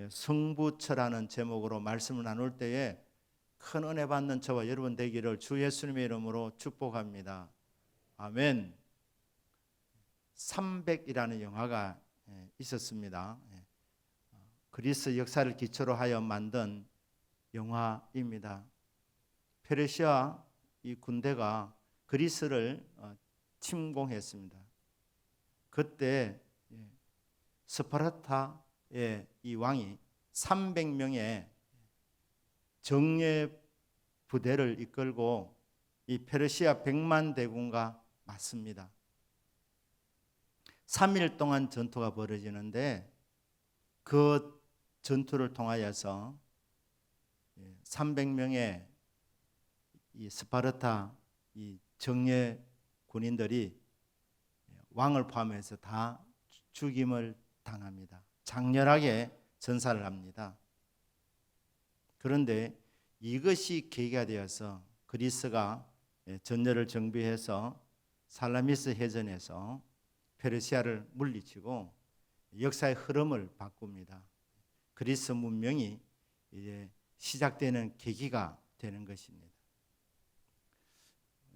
성부처라는 제목으로 말씀을 나눌 때에 큰 은혜 받는 저와 여러분 되기를 주 예수님의 이름으로 축복합니다. 아멘. 300이라는 영화가 있었습니다. 그리스 역사를 기초로 하여 만든 영화입니다. 페르시아 이 군대가 그리스를 침공했습니다. 그때 스파르타의 이 왕이 300명의 정예 부대를 이끌고 이 페르시아 100만 대군과 맞습니다. 3일 동안 전투가 벌어지는데 그 전투를 통하여서 300명의 이 스파르타 이 정예 군인들이 왕을 포함해서 다 죽임을 당합니다. 장렬하게 전사를 합니다. 그런데 이것이 계기가 되어서 그리스가 전열을 정비해서 살라미스 해전에서 페르시아를 물리치고 역사의 흐름을 바꿉니다. 그리스 문명이 이제 시작되는 계기가 되는 것입니다.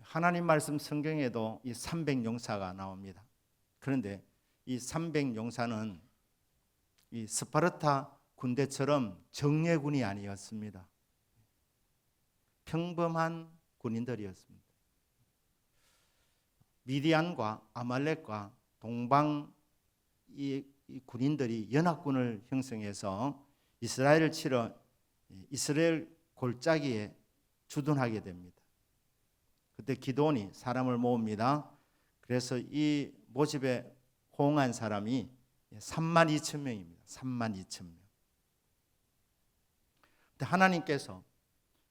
하나님 말씀 성경에도 이 300용사가 나옵니다. 그런데 이 300용사는 이 스파르타 군대처럼 정예군이 아니었습니다. 평범한 군인들이었습니다. 미디안과 아말렉과 동방 이 군인들이 연합군을 형성해서 이스라엘을 치러 이스라엘 골짜기에 주둔하게 됩니다. 그때 기드온이 사람을 모읍니다. 그래서 이 모집에 호응한 사람이 32,000명입니다. 32,000명. 근데 하나님께서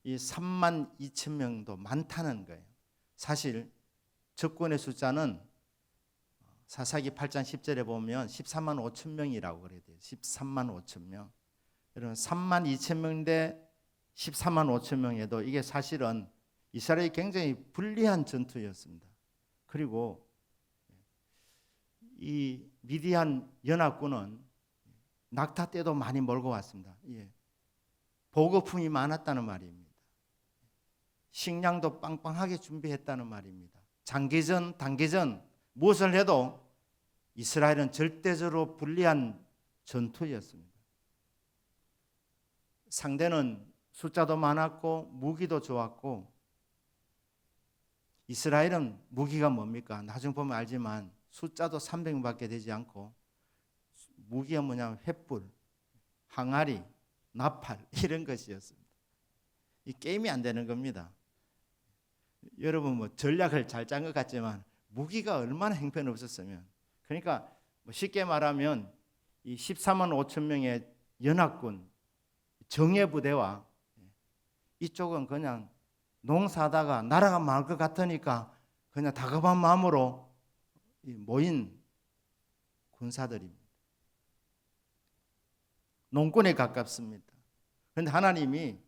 이 32,000명도 많다는 거예요. 사실 적군의 숫자는 사사기 8장 10절에 보면 13만 5천 명이라고 그래야 돼요. 13만 5천 명. 여러분 32,000명인데 13만 5천 명에도 이게 사실은 이스라엘이 굉장히 불리한 전투였습니다. 그리고 이 미디안 연합군은 낙타 때도 많이 몰고 왔습니다. 보급품이 많았다는 말입니다. 식량도 빵빵하게 준비했다는 말입니다. 장기전, 단기전 무엇을 해도 이스라엘은 절대적으로 불리한 전투였습니다. 상대는 숫자도 많았고 무기도 좋았고 이스라엘은 무기가 뭡니까? 나중 보면 알지만 숫자도 300명밖에 되지 않고 무기가 뭐냐면 횃불, 항아리, 나팔 이런 것이었습니다. 이 게임이 안 되는 겁니다. 여러분 뭐 전략을 잘 짠 것 같지만 무기가 얼마나 형편없었으면 그러니까 뭐 쉽게 말하면 이 13만 5천 명의 연합군 정예 부대와 이쪽은 그냥 농사하다가 나라가 망할 것 같으니까 그냥 다급한 마음으로 모인 군사들입니다. 농군에 가깝습니다. 그런데 하나님이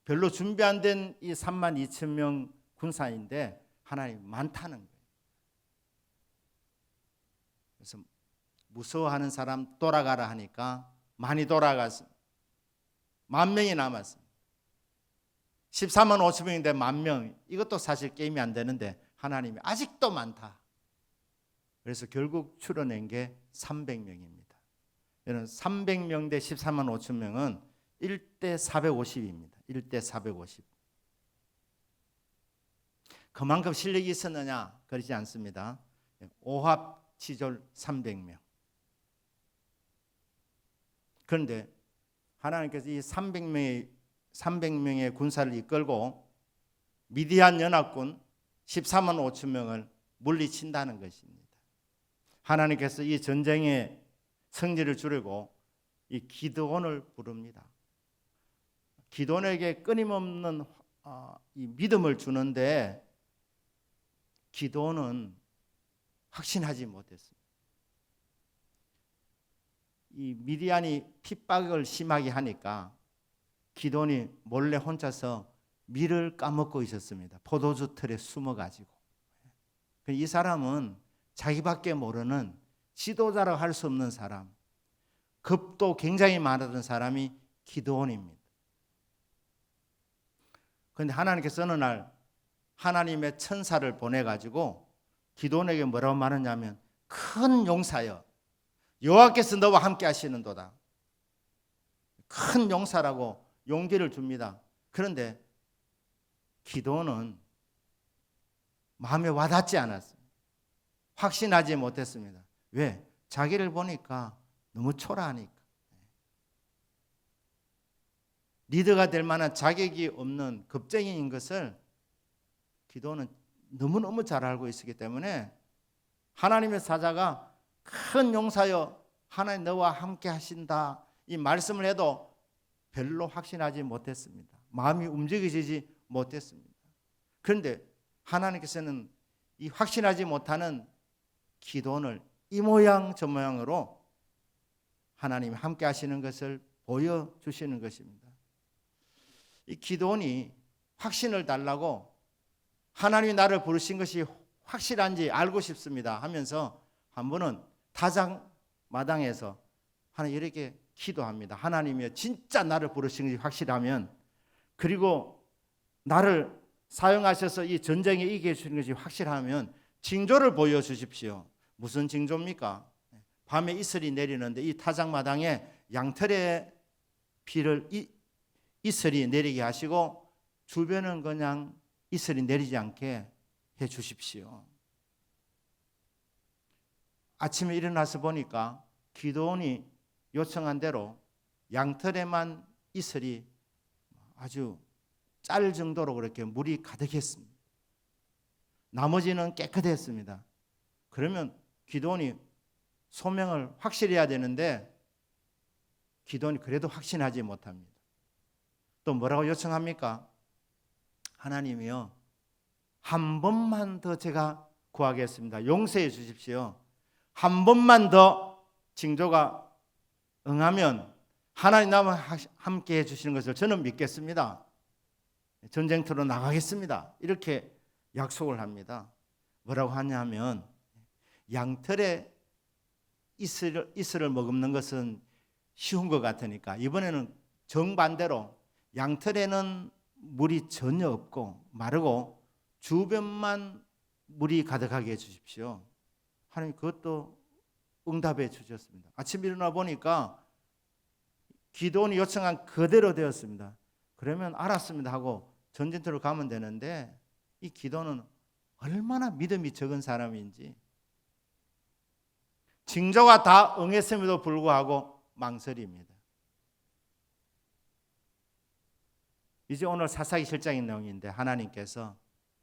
별로 준비 안 된 이 32,000명 군사인데 하나님 많다는 거예요. 그래서 무서워하는 사람 돌아가라 하니까 많이 돌아갔습니다. 10,000명이 남았습니다. 14만 5천 명인데 10,000명 이것도 사실 게임이 안 되는데 하나님이 아직도 많다. 그래서 결국 추려낸 게 300명입니다. 여러분 300명 대 14만 5천 명은 1대 450입니다. 1대 450. 그만큼 실력이 있었느냐? 그렇지 않습니다. 오합지졸 300명. 그런데 하나님께서 이 300명의 군사를 이끌고 미디안 연합군 14만 5천 명을 물리친다는 것입니다. 하나님께서 이 전쟁의 승리를 주려고 이 기드온을 부릅니다. 기드온에게 끊임없는 이 믿음을 주는데 기드온은 확신하지 못했습니다. 이 미디안이 핍박을 심하게 하니까 기드온이 몰래 혼자서 밀을 까먹고 있었습니다. 포도주 틀에 숨어가지고. 이 사람은 자기밖에 모르는 지도자라고 할 수 없는 사람. 겁도 굉장히 많았던 사람이 기드온입니다. 그런데 하나님께서 어느 날 하나님의 천사를 보내가지고 기드온에게 뭐라고 말하냐면 큰 용사여 여호와께서 너와 함께 하시는도다. 큰 용사라고 용기를 줍니다. 그런데 기드온은 마음에 와닿지 않았습니다. 확신하지 못했습니다. 왜? 자기를 보니까 너무 초라하니까. 리더가 될 만한 자격이 없는 겁쟁이인 것을 기드온은 너무너무 잘 알고 있었기 때문에 하나님의 사자가 큰 용사여 하나님 너와 함께 하신다 이 말씀을 해도 별로 확신하지 못했습니다. 마음이 움직이지 못했습니다. 그런데 하나님께서는 이 확신하지 못하는 기드온을 이 모양 저 모양으로 하나님이 함께 하시는 것을 보여주시는 것입니다. 이 기드온이 확신을 달라고 하나님이 나를 부르신 것이 확실한지 알고 싶습니다 하면서 한 번은 타작 마당에서 하나님 이렇게 기도합니다. 하나님이여 진짜 나를 부르신 것이 확실하면 그리고 나를 사용하셔서 이 전쟁에 이기게 해주시는 것이 확실하면 징조를 보여주십시오. 무슨 징조입니까? 밤에 이슬이 내리는데 이 타작마당에 양털의 비를 이슬이 내리게 하시고 주변은 그냥 이슬이 내리지 않게 해 주십시오. 아침에 일어나서 보니까 기드온이 요청한 대로 양털에만 이슬이 아주 짤 정도로 그렇게 물이 가득했습니다. 나머지는 깨끗했습니다. 그러면 기드온이 소명을 확실해야 되는데 기드온이 그래도 확신하지 못합니다. 또 뭐라고 요청합니까? 하나님이요 한 번만 더 제가 구하겠습니다. 용서해 주십시오. 한 번만 더 징조가 응하면 하나님 나와 함께 해주시는 것을 저는 믿겠습니다. 전쟁터로 나가겠습니다. 이렇게 약속을 합니다. 뭐라고 하냐면 양털에 이슬을 머금는 것은 쉬운 것 같으니까 이번에는 정반대로 양털에는 물이 전혀 없고 마르고 주변만 물이 가득하게 해주십시오. 하나님 그것도 응답해 주셨습니다. 아침에 일어나 보니까 기드온이 요청한 그대로 되었습니다. 그러면 알았습니다 하고 전쟁터로 가면 되는데 이 기드온은 얼마나 믿음이 적은 사람인지 징조가 다 응했음에도 불구하고 망설입니다. 이제 오늘 사사기 실장인 내용인데 하나님께서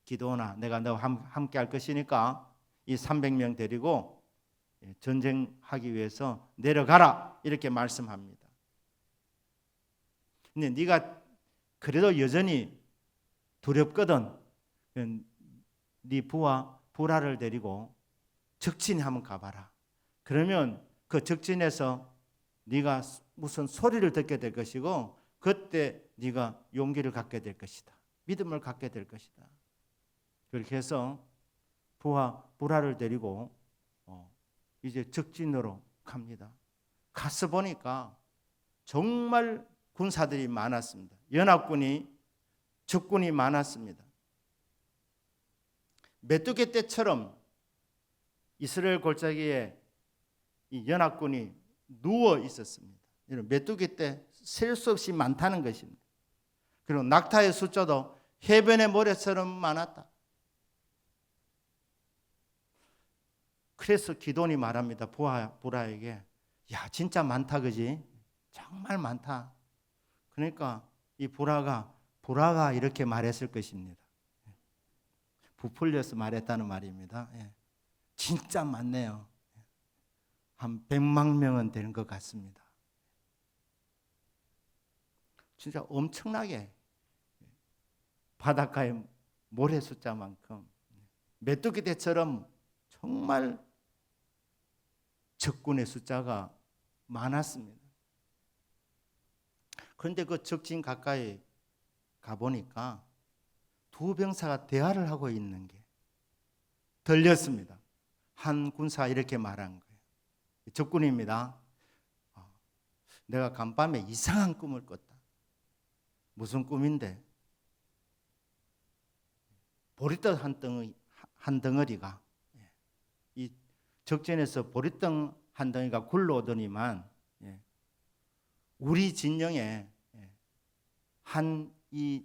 기드온아 내가 너와 함께 할 것이니까 이 300명 데리고 전쟁하기 위해서 내려가라 이렇게 말씀합니다. 근데 네가 그래도 여전히 두렵거든. 네 부하 보라를 데리고 적진에 한번 가봐라. 그러면 그 적진에서 네가 무슨 소리를 듣게 될 것이고 그때 네가 용기를 갖게 될 것이다. 믿음을 갖게 될 것이다. 그렇게 해서 부하 보라를 데리고 이제 적진으로 갑니다. 가서 보니까 정말 군사들이 많았습니다. 연합군이 적군이 많았습니다. 메뚜기 떼처럼 이스라엘 골짜기에 이 연합군이 누워 있었습니다. 이런 메뚜기 떼 셀 수 없이 많다는 것입니다. 그리고 낙타의 숫자도 해변의 모래처럼 많았다. 그래서 기드온이 말합니다. 보라에게 야 진짜 많다 그지? 정말 많다. 그러니까 이 보라가 이렇게 말했을 것입니다. 부풀려서 말했다는 말입니다. 진짜 많네요. 한 100만 명은 되는 것 같습니다. 진짜 엄청나게 바닷가의 모래 숫자만큼 메뚜기 떼처럼 정말 적군의 숫자가 많았습니다. 그런데 그 적진 가까이 가보니까 두 병사가 대화를 하고 있는 게 들렸습니다. 한 군사가 이렇게 말한 거예요. 적군입니다. 내가 간밤에 이상한 꿈을 꿨다. 무슨 꿈인데? 보리떡 한 덩어리가 이 적전에서 보리떡 한 덩이가 굴러오더니만 우리 진영에 한 이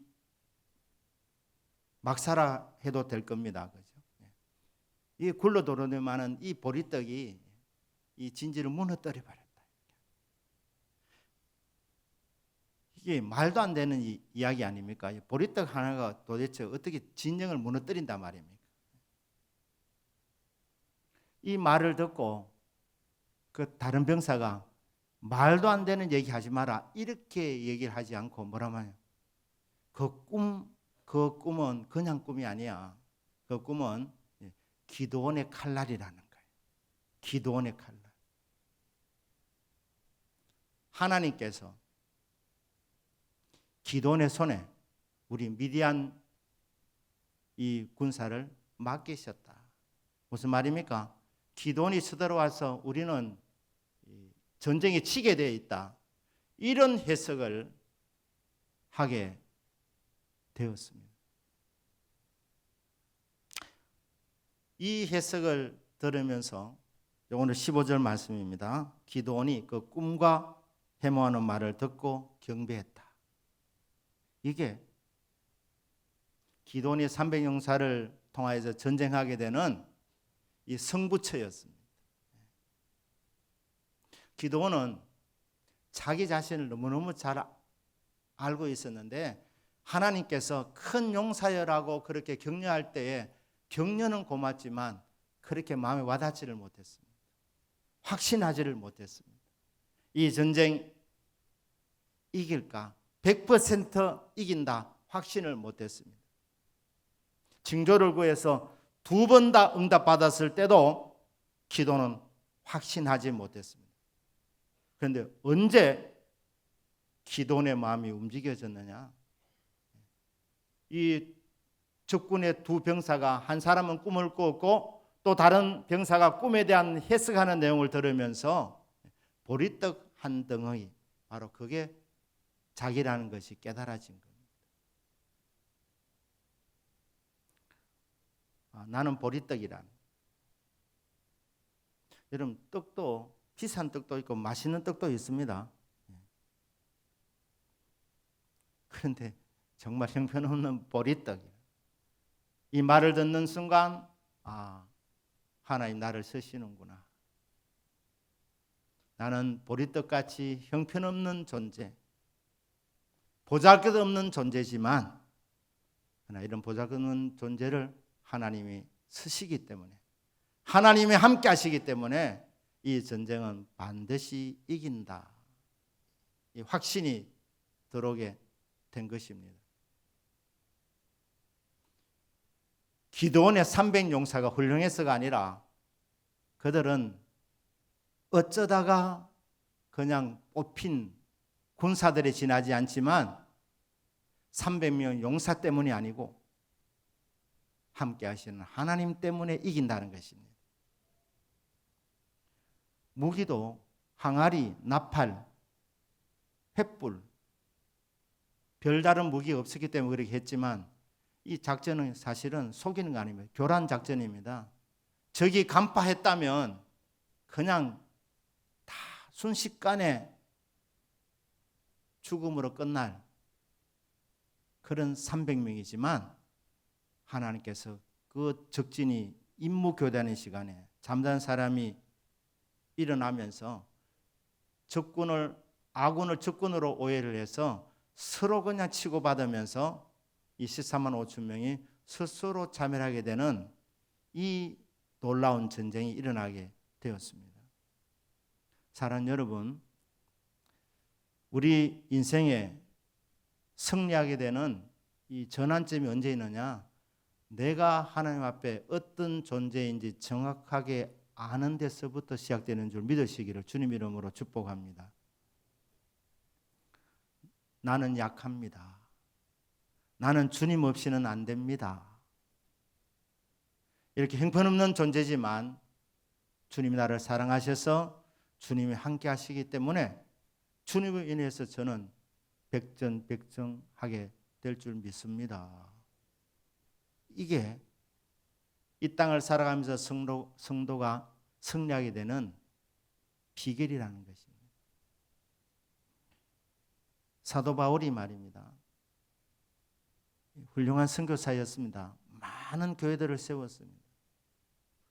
막사라 해도 될 겁니다. 그죠? 이 굴러들어오더니만은 이 보리떡이 이 진지를 무너뜨려 버렸다. 이게 말도 안 되는 이야기 아닙니까? 보리떡 하나가 도대체 어떻게 진영을 무너뜨린단 말입니까? 이 말을 듣고 그 다른 병사가 말도 안 되는 얘기 하지 마라 이렇게 얘기를 하지 않고 뭐라 말이야? 그 꿈은 그냥 꿈이 아니야. 그 꿈은 기도원의 칼날이라는 거예요. 기도원의 칼날. 하나님께서 기도원의 손에 우리 미디안 이 군사를 맡기셨다. 무슨 말입니까? 기도원이 쳐들어와서 우리는 전쟁에 치게 되어 있다. 이런 해석을 하게 되었습니다. 이 해석을 들으면서 오늘 15절 말씀입니다. 기도원이 그 꿈과 해모하는 말을 듣고 경배했다. 이게 기도원이 300용사를 통하여서 전쟁하게 되는 이 승부처였습니다. 기도원은 자기 자신을 너무너무 잘 알고 있었는데 하나님께서 큰 용사여라고 그렇게 격려할 때에 격려는 고맙지만 그렇게 마음에 와닿지를 못했습니다. 확신하지를 못했습니다. 이 전쟁 이길까? 100% 이긴다 확신을 못했습니다. 징조를 구해서 2번 다 응답받았을 때도 기도는 확신하지 못했습니다. 그런데 언제 기도원의 마음이 움직여졌느냐? 이 적군의 2 병사가 한 사람은 꿈을 꾸었고 또 다른 병사가 꿈에 대한 해석하는 내용을 들으면서 보리떡 한 덩어리 바로 그게 자기라는 것이 깨달아진 겁니다. 나는 보리떡이란. 여러분 떡도 비싼 떡도 있고 맛있는 떡도 있습니다. 그런데 정말 형편없는 보리떡. 이 말을 듣는 순간 하나님 나를 쓰시는구나. 나는 보리떡같이 형편없는 존재, 보잘것없는 존재지만 그러나 이런 보잘것없는 존재를 하나님이 쓰시기 때문에 하나님이 함께 하시기 때문에 이 전쟁은 반드시 이긴다. 이 확신이 들어오게 된 것입니다. 기도원의 300용사가 훌륭해서가 아니라 그들은 어쩌다가 그냥 뽑힌 군사들에 지나지 않지만 300명 용사 때문이 아니고 함께 하시는 하나님 때문에 이긴다는 것입니다. 무기도 항아리, 나팔, 횃불 별다른 무기가 없었기 때문에 그렇게 했지만 이 작전은 사실은 속이는 거 아닙니다. 교란 작전입니다. 적이 간파했다면 그냥 다 순식간에 죽음으로 끝날 그런 300명이지만 하나님께서 그 적진이 임무교대하는 시간에 잠자는 사람이 일어나면서 아군을 적군으로 오해를 해서 서로 그냥 치고받으면서 이 13만 5천 명이 스스로 자멸하게 되는 이 놀라운 전쟁이 일어나게 되었습니다. 사랑하는 여러분, 우리 인생에 승리하게 되는 이 전환점이 언제 있느냐? 내가 하나님 앞에 어떤 존재인지 정확하게 아는 데서부터 시작되는 줄 믿으시기를 주님 이름으로 축복합니다. 나는 약합니다. 나는 주님 없이는 안 됩니다. 이렇게 형편없는 존재지만 주님이 나를 사랑하셔서 주님이 함께 하시기 때문에 주님을 인해서 저는 백전백정하게 될 줄 믿습니다. 이게 이 땅을 살아가면서 성도가 승리하게 되는 비결이라는 것입니다. 사도 바울이 말입니다. 훌륭한 선교사였습니다. 많은 교회들을 세웠습니다.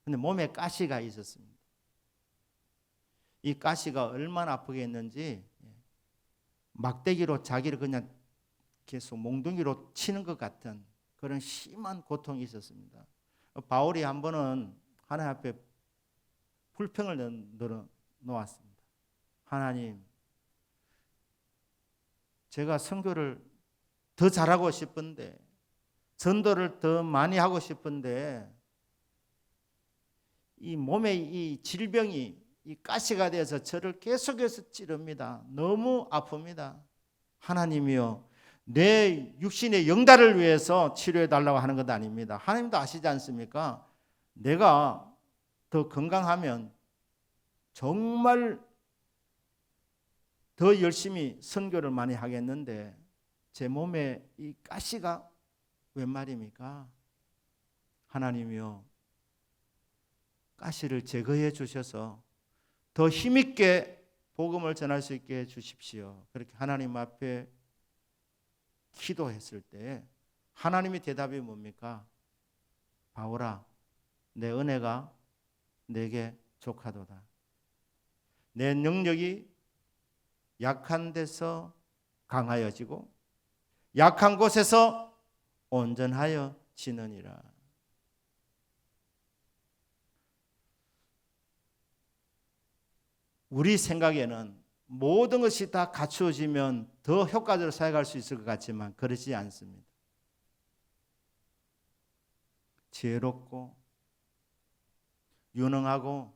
그런데 몸에 가시가 있었습니다. 이 가시가 얼마나 아프게 했는지 막대기로 자기를 그냥 계속 몽둥이로 치는 것 같은 그런 심한 고통이 있었습니다. 바울이 한 번은 하나님 앞에 불평을 놓았습니다. 하나님, 제가 선교를 더 잘하고 싶은데, 전도를 더 많이 하고 싶은데, 이 몸에 이 질병이 이 가시가 돼서 저를 계속해서 찌릅니다. 너무 아픕니다. 하나님이요, 내 육신의 영달을 위해서 치료해 달라고 하는 것 아닙니다. 하나님도 아시지 않습니까? 내가 더 건강하면 정말 더 열심히 선교를 많이 하겠는데 제 몸에 이 가시가 웬 말입니까? 하나님이요, 가시를 제거해 주셔서 더 힘있게 복음을 전할 수 있게 해 주십시오. 그렇게 하나님 앞에 기도했을 때 하나님의 대답이 뭡니까? 바울아, 내 은혜가 내게 족하도다. 내 능력이 약한 데서 강하여지고 약한 곳에서 온전하여지느니라. 우리 생각에는 모든 것이 다 갖추어지면 더 효과적으로 사역할 수 있을 것 같지만 그렇지 않습니다. 지혜롭고 유능하고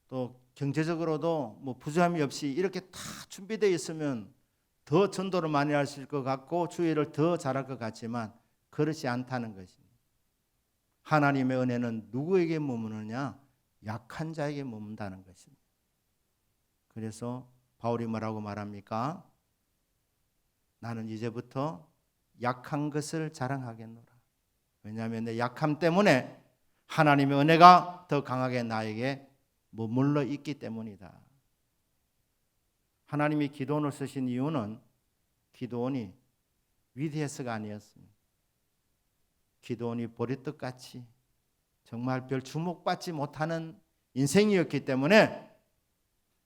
또 경제적으로도 뭐 부족함이 없이 이렇게 다 준비되어 있으면 더 전도를 많이 할 수 있을 것 같고 주의를 더 잘할 것 같지만 그렇지 않다는 것입니다. 하나님의 은혜는 누구에게 머무느냐? 약한 자에게 머문다는 것입니다. 그래서 바울이 뭐라고 말합니까? 나는 이제부터 약한 것을 자랑하겠노라. 왜냐하면 내 약함 때문에 하나님의 은혜가 더 강하게 나에게 머물러 있기 때문이다. 하나님이 기도원을 쓰신 이유는 기도원이 위대해서가 아니었습니다. 기도원이 보리떡같이 정말 별 주목받지 못하는 인생이었기 때문에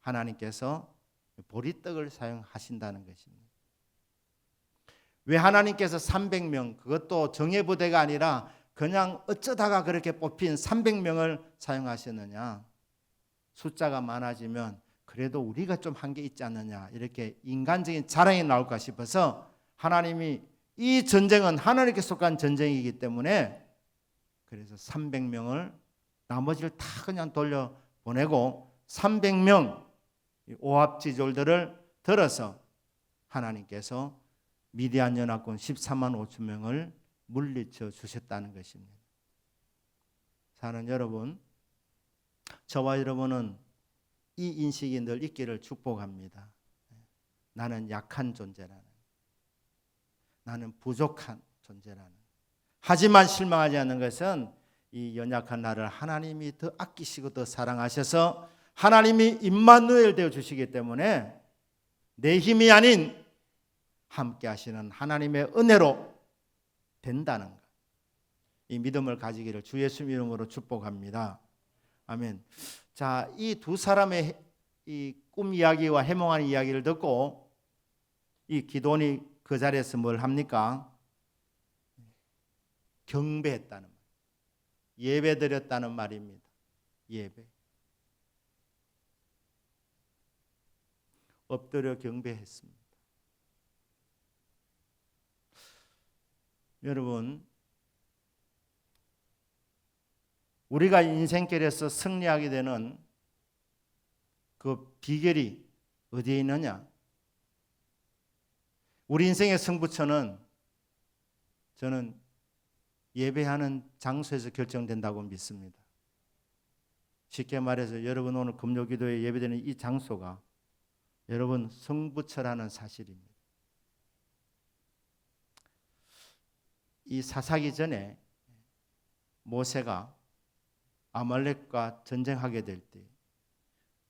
하나님께서 보리떡을 사용하신다는 것입니다. 왜 하나님께서 300명, 그것도 정예부대가 아니라 그냥 어쩌다가 그렇게 뽑힌 300명을 사용하셨느냐? 숫자가 많아지면 그래도 우리가 좀 한 게 있지 않느냐, 이렇게 인간적인 자랑이 나올까 싶어서 하나님이 이 전쟁은 하나님께 속한 전쟁이기 때문에 그래서 300명을 나머지를 다 그냥 돌려보내고 300명 오합지졸들을 들어서 하나님께서 미디안 연합군 14만 5천 명을 물리쳐 주셨다는 것입니다. 사는 여러분, 저와 여러분은 이 인식이 늘 있기를 축복합니다. 나는 약한 존재라는, 나는 부족한 존재라는. 하지만 실망하지 않는 것은 이 연약한 나를 하나님이 더 아끼시고 더 사랑하셔서 하나님이 임마누엘 되어 주시기 때문에 내 힘이 아닌 함께 하시는 하나님의 은혜로 된다는 것, 이 믿음을 가지기를 주 예수 이름으로 축복합니다. 아멘. 자, 이 두 사람의 이 꿈 이야기와 해몽하는 이야기를 듣고 이 기도원이 그 자리에서 뭘 합니까? 경배했다는 말, 예배드렸다는 말입니다. 예배. 엎드려 경배했습니다. 여러분, 우리가 인생길에서 승리하게 되는 그 비결이 어디에 있느냐? 우리 인생의 승부처는 저는 예배하는 장소에서 결정된다고 믿습니다. 쉽게 말해서 여러분 오늘 금요기도에 예배드리는 이 장소가 여러분, 승부처라는 사실입니다. 이 사사기 전에 모세가 아말렉과 전쟁하게 될 때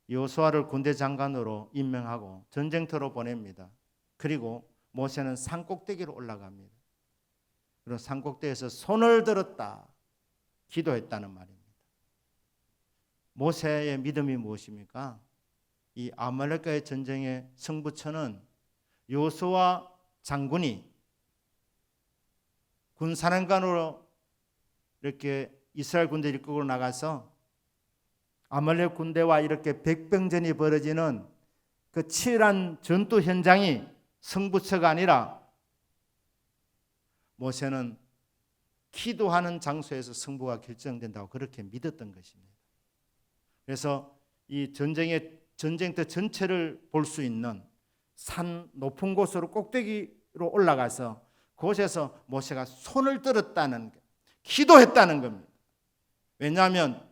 여호수아를 군대 장관으로 임명하고 전쟁터로 보냅니다. 그리고 모세는 산꼭대기로 올라갑니다. 그리고 산꼭대기에서 손을 들었다 기도했다는 말입니다. 모세의 믿음이 무엇입니까? 이 아말렉과의 전쟁의 승부처는 여호수아 장군이 군사령관으로 이렇게 이스라엘 군대를 이끌고 나가서 아말렉 군대와 이렇게 백병전이 벌어지는 그 치열한 전투 현장이 승부처가 아니라 모세는 기도하는 장소에서 승부가 결정된다고 그렇게 믿었던 것입니다. 그래서 이 전쟁터 전체를 볼 수 있는 산 높은 곳으로 꼭대기로 올라가서 그곳에서 모세가 손을 들었다는, 기도했다는 겁니다. 왜냐하면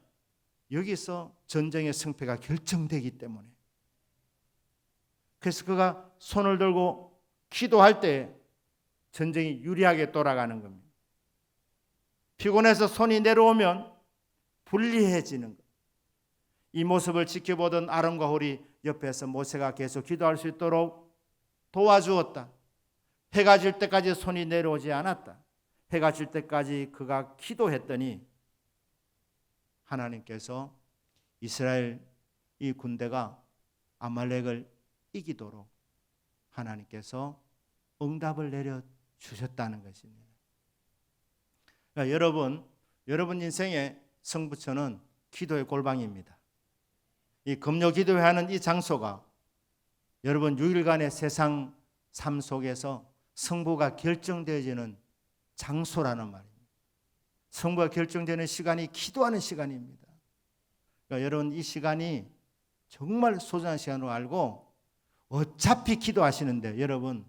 여기서 전쟁의 승패가 결정되기 때문에. 그래서 그가 손을 들고 기도할 때 전쟁이 유리하게 돌아가는 겁니다. 피곤해서 손이 내려오면 불리해지는 것. 이 모습을 지켜보던 아론과 홀이 옆에서 모세가 계속 기도할 수 있도록 도와주었다. 해가 질 때까지 손이 내려오지 않았다. 해가 질 때까지 그가 기도했더니 하나님께서 이스라엘 이 군대가 아말렉을 이기도록 하나님께서 응답을 내려주셨다는 것입니다. 그러니까 여러분 인생의 승부처는 기도의 골방입니다. 이 금요 기도회 하는 이 장소가 여러분 6일간의 세상 삶 속에서 승부가 결정되어지는 장소라는 말입니다. 승부가 결정되는 시간이 기도하는 시간입니다. 그러니까 여러분 이 시간이 정말 소중한 시간으로 알고 어차피 기도하시는데 여러분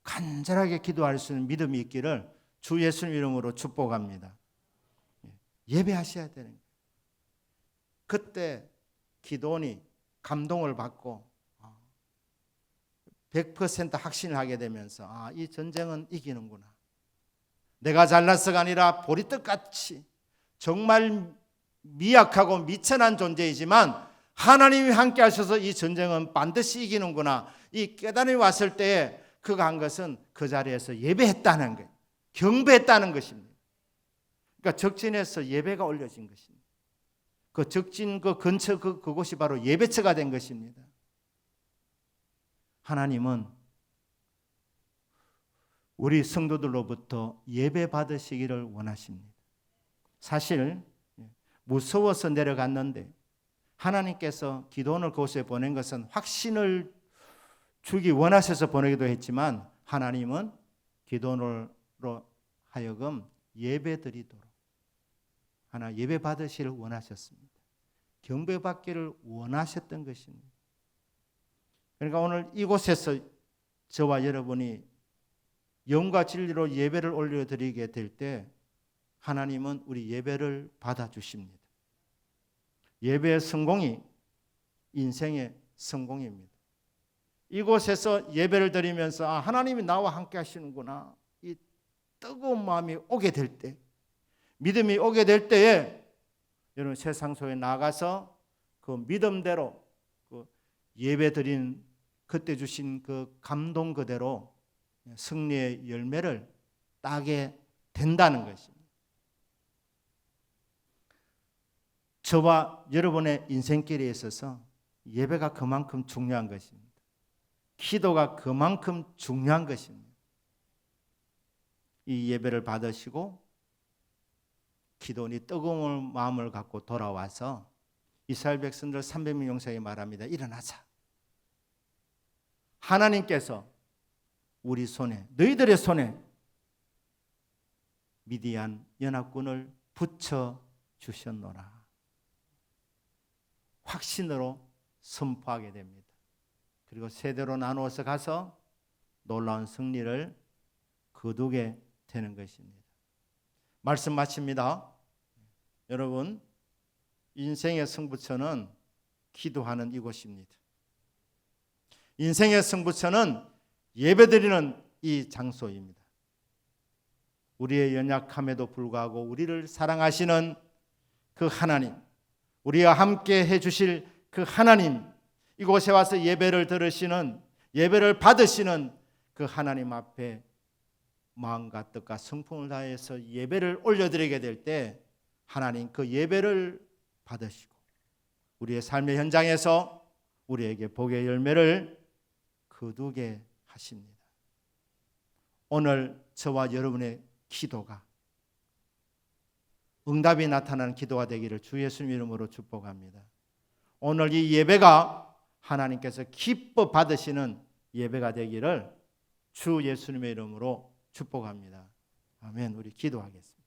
간절하게 기도할 수 있는 믿음이 있기를 주 예수님 이름으로 축복합니다. 예배하셔야 되는 거예요. 그때 기도원이 감동을 받고 100% 확신을 하게 되면서 이 전쟁은 이기는구나. 내가 잘나서가 아니라 보리떡같이 정말 미약하고 미천한 존재이지만 하나님이 함께 하셔서 이 전쟁은 반드시 이기는구나. 이 깨달음이 왔을 때에 그가 한 것은 그 자리에서 예배했다는 거예요. 경배했다는 것입니다. 그러니까 적진에서 예배가 올려진 것입니다. 그 적진 그 근처 그곳이 바로 예배처가 된 것입니다. 하나님은 우리 성도들로부터 예배 받으시기를 원하십니다. 사실 무서워서 내려갔는데 하나님께서 기도원을 그곳에 보낸 것은 확신을 주기 원하셔서 보내기도 했지만 하나님은 기도원으로 하여금 예배 드리도록 하나 예배 받으시기를 원하셨습니다. 경배 받기를 원하셨던 것입니다. 그러니까 오늘 이곳에서 저와 여러분이 영과 진리로 예배를 올려드리게 될 때 하나님은 우리 예배를 받아주십니다. 예배의 성공이 인생의 성공입니다. 이곳에서 예배를 드리면서 하나님이 나와 함께 하시는구나. 이 뜨거운 마음이 오게 될 때, 믿음이 오게 될 때에 여러분 세상 속에 나가서 그 믿음대로 그 예배 드린 그때 주신 그 감동 그대로 승리의 열매를 따게 된다는 것입니다. 저와 여러분의 인생길에 있어서 예배가 그만큼 중요한 것입니다. 기도가 그만큼 중요한 것입니다. 이 예배를 받으시고 기도원이 뜨거운 마음을 갖고 돌아와서 이스라엘 백성들 300명 용사에게 말합니다. 일어나자. 하나님께서 우리 손에, 너희들의 손에 미디안 연합군을 붙여 주셨노라. 확신으로 선포하게 됩니다. 그리고 세대로 나누어서 가서 놀라운 승리를 거두게 되는 것입니다. 말씀 마칩니다. 여러분, 인생의 승부처는 기도하는 이곳입니다. 인생의 승부처는 예배드리는 이 장소입니다. 우리의 연약함에도 불구하고 우리를 사랑하시는 그 하나님, 우리와 함께 해주실 그 하나님, 이곳에 와서 예배를 들으시는, 예배를 받으시는 그 하나님 앞에 마음과 뜻과 성품을 다해서 예배를 올려드리게 될 때 하나님 그 예배를 받으시고 우리의 삶의 현장에서 우리에게 복의 열매를 거두게 하십니다. 오늘 저와 여러분의 기도가 응답이 나타나는 기도가 되기를 주 예수님 이름으로 축복합니다. 오늘 이 예배가 하나님께서 기뻐 받으시는 예배가 되기를 주 예수님의 이름으로 축복합니다. 아멘. 우리 기도하겠습니다.